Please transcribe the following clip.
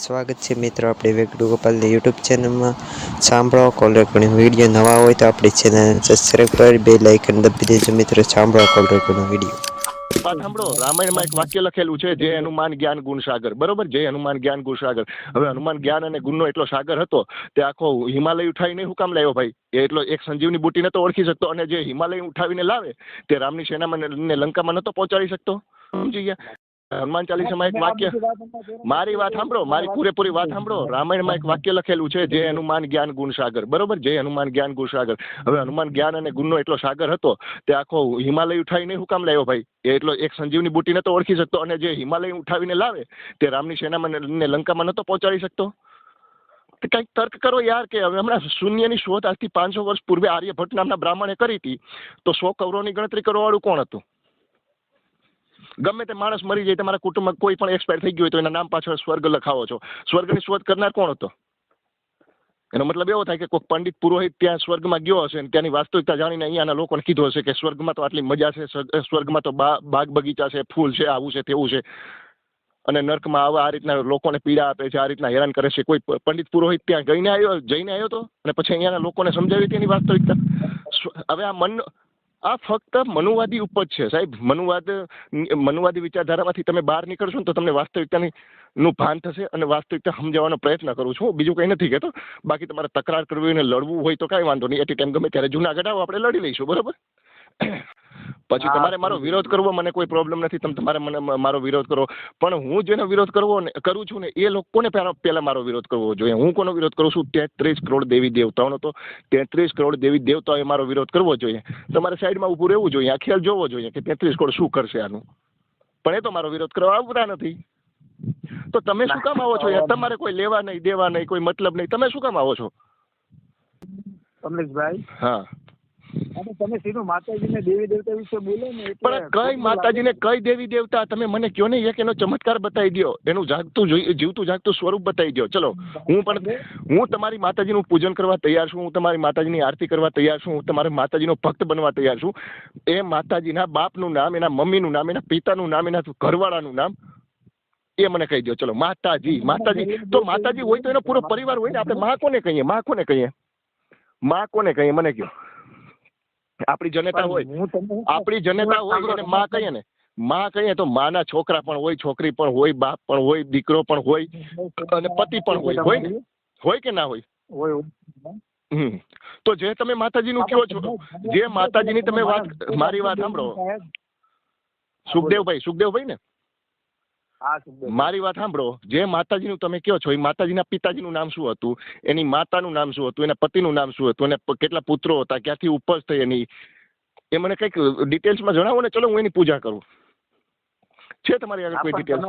સ્વાગત છે મિત્રો આપણે વેગડુ ગોપાલની યુટ્યુબ ચેનલમાં સાંભળો કોલ રેકોર્ડિંગ વિડીયો નવા હોય તો આપણી ચેનલ સબસ્ક્રાઈબ કરી બે લાઇકન દબી દેજો મિત્રો સાંભળો કોલ રેકોર્ડિંગ વિડીયો વાત સાંભળો. રામાયણમાં એક વાક્ય લખેલું છે, જય હનુમાન જ્ઞાન ગુણ સાગર. બરોબર, જય હનુમાન જ્ઞાન ગુણ સાગર. હવે હનુમાન જ્ઞાન અને ગુણનો એટલો સાગર હતો તે આખો હિમાલય ઉઠાવીને શું કામ લાવ્યો ભાઈ? એ એટલો એક સંજીવની બુટીને તો ઓળખી શકતો, અને જે હિમાલય ઉઠાવીને લાવે તે રામની સેનામાં ને લંકામાં નતો પહોંચાડી શકતો. સમજી ગયા? હનુમાન ચાલીસામાં એક વાક્ય, મારી વાત સાંભળો, મારી પૂરેપૂરી વાત સાંભળો. રામાયણમાં એક વાક્ય લખેલું છે, જય હનુમાન જ્ઞાન ગુણ સાગર. બરોબર, જય હનુમાન જ્ઞાન ગુણ સાગર. હવે હનુમાન જ્ઞાન અને ગુણનો એટલો સાગર હતો તે આખો હિમાલય ઉઠાવીને શું કામ લાવ્યો ભાઈ? એ એટલો એક સંજીવની બુટીને તો ઓળખી શકતો, અને જે હિમાલય ઉઠાવીને લાવે તે રામની સેનામાં ને લંકામાં નતો પહોંચાડી શકતો. કંઈક તર્ક કરો યાર. કે હવે હમણાં શૂન્યની શોધ આજથી 500 વર્ષ પૂર્વે આર્યભટ્ટ નામના બ્રાહ્મણે કરી હતી, તો 100 કૌરવની ગણતરી કરવાવાળું કોણ હતું? ગમે તે માણસ મરી જાય, તમારા કુટુંબમાં કોઈ પણ એક્સપાયર થઈ ગયું હોય તો એના નામ પાછળ સ્વર્ગ લખાવો છો. સ્વર્ગની શોધ કરનાર કોણ હતો? એનો મતલબ એવો થાય કે કોઈ પંડિત પુરોહિત ત્યાં સ્વર્ગમાં ગયો હશે અને ત્યાંની વાસ્તવિકતા જાણીને અહીંયાના લોકોને કીધું હશે કે સ્વર્ગમાં તો આટલી મજા છે, સ્વર્ગમાં તો બાગ બગીચા છે, ફૂલ છે, આવું છે, તેવું છે, અને નર્કમાં આવા આ રીતના લોકોને પીડા આપે છે, આ રીતના હેરાન કરે છે. કોઈ પંડિત પુરોહિત ત્યાં જઈને આવ્યો તો અને પછી અહીંયાના લોકોને સમજાવી તેની વાસ્તવિકતા. હવે આ ફક્ત મનુવાદી ઉપજ છે સાહેબ. મનુવાદી વિચારધારામાંથી તમે બહાર નીકળશો ને તો તમને વાસ્તવિકતાની નું ભાન થશે, અને વાસ્તવિકતા સમજાવવાનો પ્રયત્ન કરું છું. બીજું કંઈ નથી કહેતો. બાકી તમારે તકરાર કરવી હોય ને લડવું હોય તો કાંઈ વાંધો નહીં. એટી ટાઈમ ગમે ત્યારે જૂનાગઢ આવો, આપણે લડી લઈશું. બરોબર? પછી તમારે મારો વિરોધ કરવો, મને કોઈ પ્રોબ્લેમ નથી. તમારે મને મારો વિરોધ કરવો, પણ હું જેનો વિરોધ કરું છું ને એ લોકોને પહેલા મારો વિરોધ કરવો જોઈએ. હું કોનો વિરોધ કરું છું? 33 કરોડ દેવી દેવતાઓનો. તો 33 કરોડ દેવી દેવતાઓએ મારો વિરોધ કરવો જોઈએ. તમારે સાઈડમાં ઊભું રહેવું જોઈએ, આ ખ્યાલ જોવો જોઈએ કે 33 કરોડ શું કરશે આનું. પણ એ તો મારો વિરોધ કરવા આવતા નથી. તો તમે શું કામ આવો છો યાર? તમારે કોઈ લેવા નહીં, દેવા નહીં, કોઈ મતલબ નહીં. તમે શું કામ આવો છો? કમલેશભાઈ, હા, તમે સીધું માતાજીને દેવી દેવતા વિશે બોલો ને. પણ કઈ માતાજીને કઈ દેવી દેવતા? તમે મને કયો ને, એક એનો ચમત્કાર બતાવી દો, એનું જીવતું જાગતું સ્વરૂપ બતાવી દો. ચલો, હું તમારી માતાજીનું પૂજન કરવા તૈયાર છું, હું તમારી માતાજીની આરતી કરવા તૈયાર છું, હું તમારી માતાજીનો ભક્ત બનવા તૈયાર છું. એ માતાજીના બાપનું નામ, એના મમ્મીનું નામ, એના પિતાનું નામ, એના ઘરવાળાનું નામ એ મને કહી દો. ચલો, માતાજી તો માતાજી હોય તો એનો પૂરો પરિવાર હોય ને. આપણે માં કોને કહીએ? માં કોને કહીએ? માં કોને કહીએ? મને કહો. આપણી જનતા હોય, એને માં કહીએ ને. માં કહીએ તો માના છોકરા પણ હોય, છોકરી પણ હોય, બાપ પણ હોય, દીકરો પણ હોય, અને પતિ પણ હોય ને? હોય કે ના હોય? તો જે તમે માતાજીનું કહો છો, જે માતાજીની તમે વાત, મારી વાત સાંભળો સુખદેવભાઈ ને, મારી વાત સાંભળો. જે માતાજીનું તમે કહો છો, એ માતાજીના પિતાજીનું નામ શું હતું? એની માતાનું નામ શું હતું? એના પતિનું નામ શું હતું? એને કેટલા પુત્રો હતા? ક્યાંથી ઉપજ થઈ એની? એ મને કંઈક ડિટેલ્સમાં જણાવો ને. ચલો, હું એની પૂજા કરું. છે તમારી આગળ કોઈ ડિટેલ્સ?